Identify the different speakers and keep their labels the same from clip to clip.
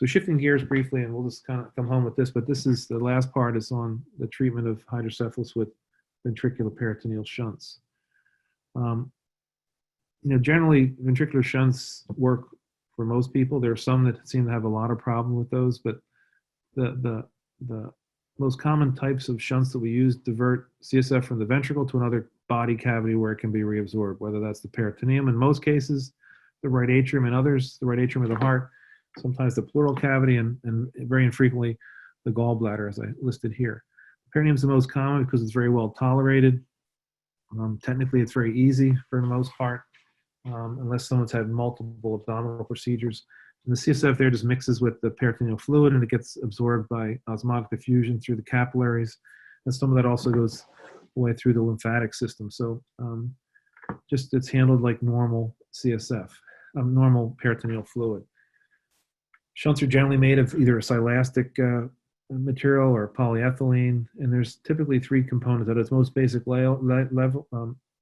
Speaker 1: So shifting gears briefly, and we'll just kind of come home with this, but this is the last part is on the treatment of hydrocephalus with ventricular-peritoneal shunts. Generally, ventricular shunts work for most people. There are some that seem to have a lot of problem with those, but the most common types of shunts that we use divert CSF from the ventricle to another body cavity where it can be reabsorbed, whether that's the peritoneum in most cases, the right atrium in others, the right atrium of the heart, sometimes the pleural cavity, and very infrequently the gallbladder, as I listed here. The peritoneum is the most common because it's very well tolerated. Technically, it's very easy for the most part, unless someone's had multiple abdominal procedures. And the CSF there just mixes with the peritoneal fluid, and it gets absorbed by osmotic diffusion through the capillaries. And some of that also goes away through the lymphatic system. So just it's handled like normal CSF, normal peritoneal fluid. Shunts are generally made of either a silastic material or polyethylene, and there's typically three components. At its most basic level,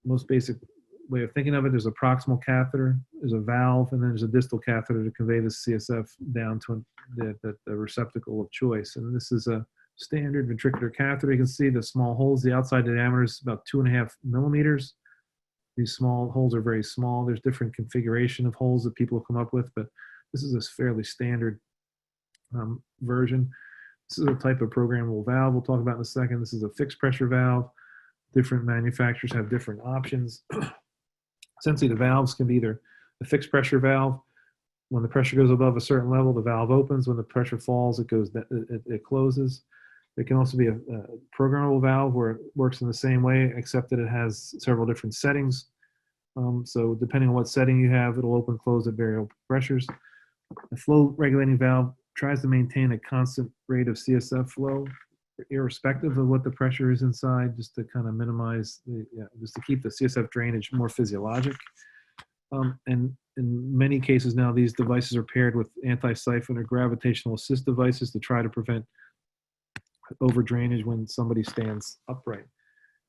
Speaker 1: most basic way of thinking of it, there's a proximal catheter, there's a valve, and then there's a distal catheter to convey the CSF down to the receptacle of choice. And this is a standard ventricular catheter. You can see the small holes. The outside diameter is about 2.5 millimeters. These small holes are very small. There's different configuration of holes that people have come up with, but this is a fairly standard version. This is a type of programmable valve we'll talk about in a second. This is a fixed pressure valve. Different manufacturers have different options. Essentially, the valves can be either a fixed pressure valve. When the pressure goes above a certain level, the valve opens. When the pressure falls, it closes. It can also be a programmable valve where it works in the same way, except that it has several different settings. So depending on what setting you have, it'll open and close at variable pressures. A flow regulating valve tries to maintain a constant rate of CSF flow, irrespective of what the pressure is inside, just to kind of minimize, just to keep the CSF drainage more physiologic. And in many cases now, these devices are paired with anti-siphon or gravitational assist devices to try to prevent over drainage when somebody stands upright.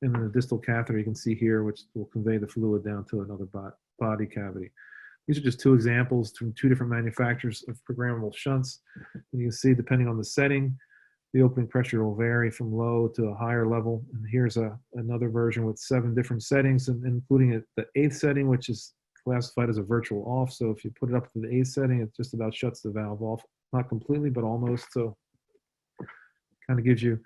Speaker 1: And then the distal catheter you can see here, which will convey the fluid down to another body cavity. These are just two examples from two different manufacturers of programmable shunts. And you can see, depending on the setting, the opening pressure will vary from low to a higher level. And here's another version with 7 different settings, and including the 8th setting, which is classified as a virtual off. So if you put it up to the 8th setting, it just about shuts the valve off. Not completely, but almost. So kind of gives you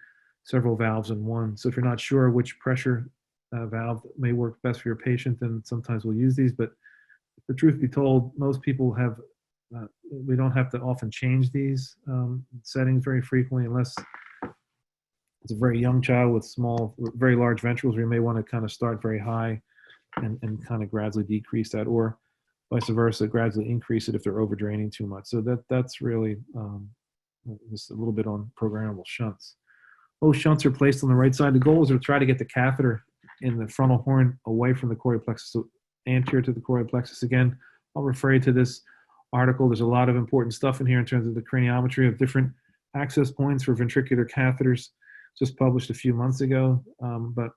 Speaker 1: several valves in one. So if you're not sure which pressure valve may work best for your patient, then sometimes we'll use these. But the truth be told, most people have, we don't have to often change these settings very frequently unless it's a very young child with very large ventricles, where you may want to kind of start very high and kind of gradually decrease that, or vice versa, gradually increase it if they're over draining too much. So that's really just a little bit on programmable shunts. Most shunts are placed on the right side. The goal is to try to get the catheter in the frontal horn away from the choroid plexus, so anterior to the choroid plexus. Again, I'll refer you to this article. There's a lot of important stuff in here in terms of the craniometry of different access points for ventricular catheters, just published a few months ago. But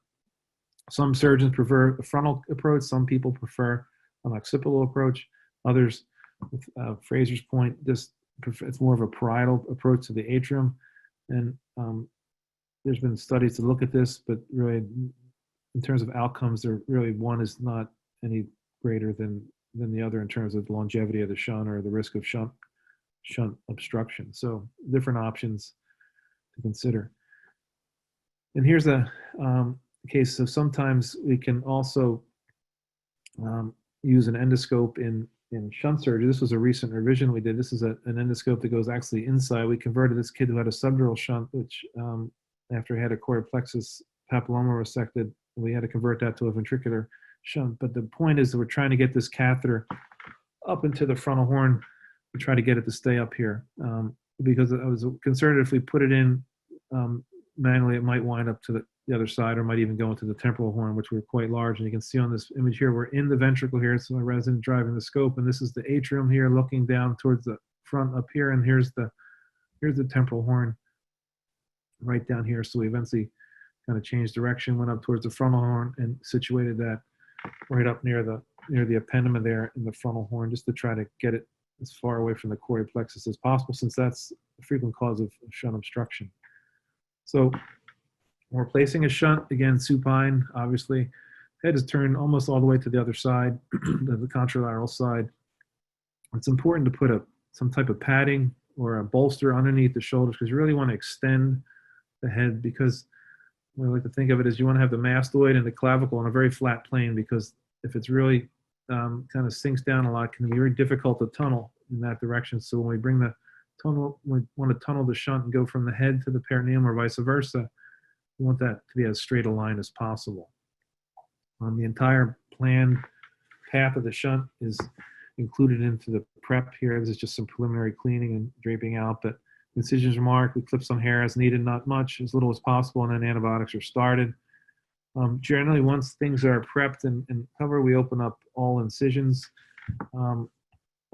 Speaker 1: some surgeons prefer a frontal approach. Some people prefer an occipital approach. Others, with Fraser's point, it's more of a parietal approach to the atrium. And there's been studies to look at this, but really, in terms of outcomes, one is not any greater than the other in terms of the longevity of the shunt or the risk of shunt obstruction. So different options to consider. And here's a case. So sometimes we can also use an endoscope in shunt surgery. This was a recent revision we did. This is an endoscope that goes actually inside. We converted this kid who had a subdural shunt, which after he had a choroid plexus papilloma resected, we had to convert that to a ventricular shunt. But the point is that we're trying to get this catheter up into the frontal horn. We try to get it to stay up here because I was concerned if we put it in manually, it might wind up to the other side, or might even go into the temporal horn, which were quite large. And you can see on this image here, we're in the ventricle here. So my resident driving the scope, and this is the atrium here, looking down towards the front up here. And here's the temporal horn right down here. So we eventually kind of changed direction, went up towards the frontal horn, and situated that right up near the ependymon there in the frontal horn, just to try to get it as far away from the choroid plexus as possible, since that's a frequent cause of shunt obstruction. So when we're placing a shunt, again, supine, obviously, head is turned almost all the way to the other side, the contralateral side. It's important to put some type of padding or a bolster underneath the shoulders, because you really want to extend the head, because I like to think of it as you want to have the mastoid and the clavicle on a very flat plane, because if it's really kind of sinks down a lot, it can be very difficult to tunnel in that direction. So when we bring the tunnel, we want to tunnel the shunt and go from the head to the peritoneum or vice versa. We want that to be as straight a line as possible. The entire planned path of the shunt is included into the prep here. This is just some preliminary cleaning and draping out, but incisions are marked. We clip some hair as needed, not much, as little as possible, and then antibiotics are started. Generally, once things are prepped and covered, we open up all incisions.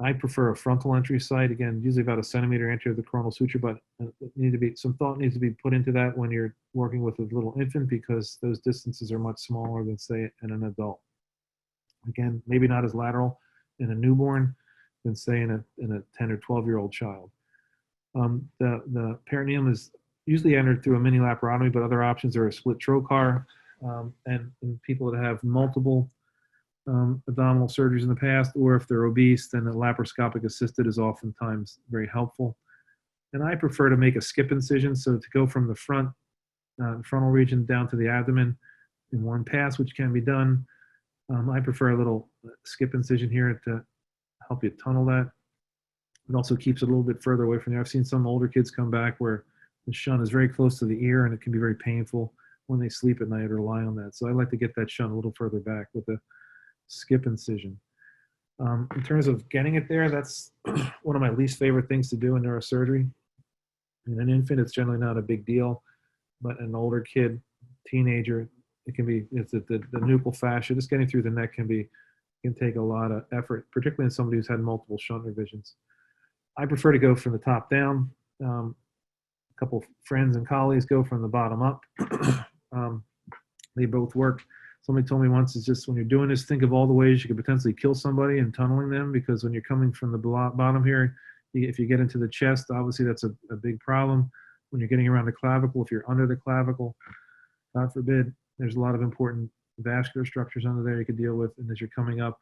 Speaker 1: I prefer a frontal entry site. Again, usually about 1 centimeter entry of the coronal suture, but some thought needs to be put into that when you're working with a little infant, because those distances are much smaller than, say, in an adult. Again, maybe not as lateral in a newborn than, say, in a 10 or 12-year-old child. The peritoneum is usually entered through a mini laparotomy, but other options are a split trocar, and in people that have multiple abdominal surgeries in the past, or if they're obese, then a laparoscopic assisted is oftentimes very helpful. And I prefer to make a skip incision, so to go from the frontal region down to the abdomen in one pass, which can be done. I prefer a little skip incision here to help you tunnel that. It also keeps it a little bit further away from there. I've seen some older kids come back where the shunt is very close to the ear, and it can be very painful when they sleep at night or lie on that. So I like to get that shunt a little further back with a skip incision. In terms of getting it there, that's one of my least favorite things to do in neurosurgery. In an infant, it's generally not a big deal, but an older kid, teenager, it can be, it's the nuchal fascia, just getting through the neck can take a lot of effort, particularly in somebody who's had multiple shunt revisions. I prefer to go from the top down. A couple of friends and colleagues go from the bottom up. They both work. Somebody told me once, it's just when you're doing this, think of all the ways you could potentially kill somebody and tunneling them, because when you're coming from the bottom here, if you get into the chest, obviously that's a big problem. When you're getting around the clavicle, if you're under the clavicle, God forbid, there's a lot of important vascular structures under there you could deal with. And as you're coming up,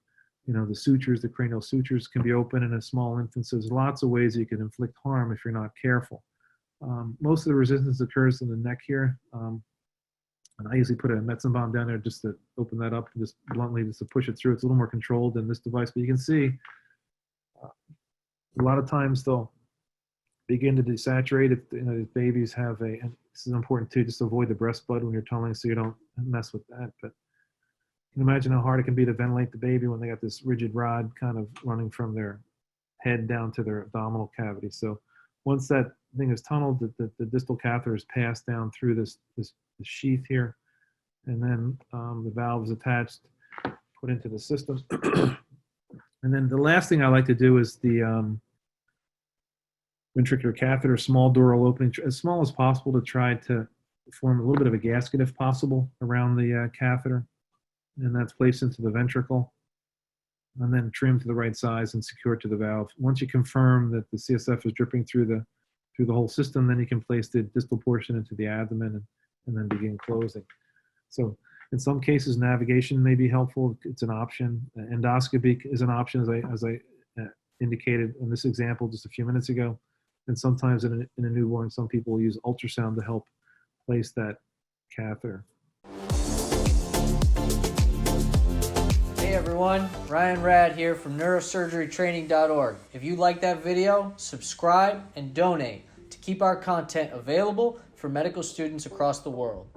Speaker 1: the sutures, the cranial sutures can be open in a small infant. So there's lots of ways you can inflict harm if you're not careful. Most of the resistance occurs in the neck here. And I usually put a Metzen bomb down there just to open that up, just bluntly, just to push it through. It's a little more controlled than this device, but you can see a lot of times they'll begin to desaturate. If babies have and this is important too, just to avoid the breast blood when you're tunneling, so you don't mess with that. But you can imagine how hard it can be to ventilate the baby when they got this rigid rod kind of running from their head down to their abdominal cavity. So once that thing is tunneled, the distal catheter is passed down through this sheath here, and then the valve is attached, put into the system. And then the last thing I like to do is the ventricular catheter, small dural opening, as small as possible, to try to form a little bit of a gasket, if possible, around the catheter. And that's placed into the ventricle, and then trimmed to the right size and secured to the valve. Once you confirm that the CSF is dripping through the whole system, then you can place the distal portion into the abdomen and then begin closing. So in some cases, navigation may be helpful. It's an option. Endoscopy is an option, as I indicated in this example just a few minutes ago. And sometimes in a newborn, some people use ultrasound to help place that catheter.
Speaker 2: Hey everyone, Ryan Rad here from neurosurgerytraining.org. If you like that video, subscribe and donate to keep our content available for medical students across the world.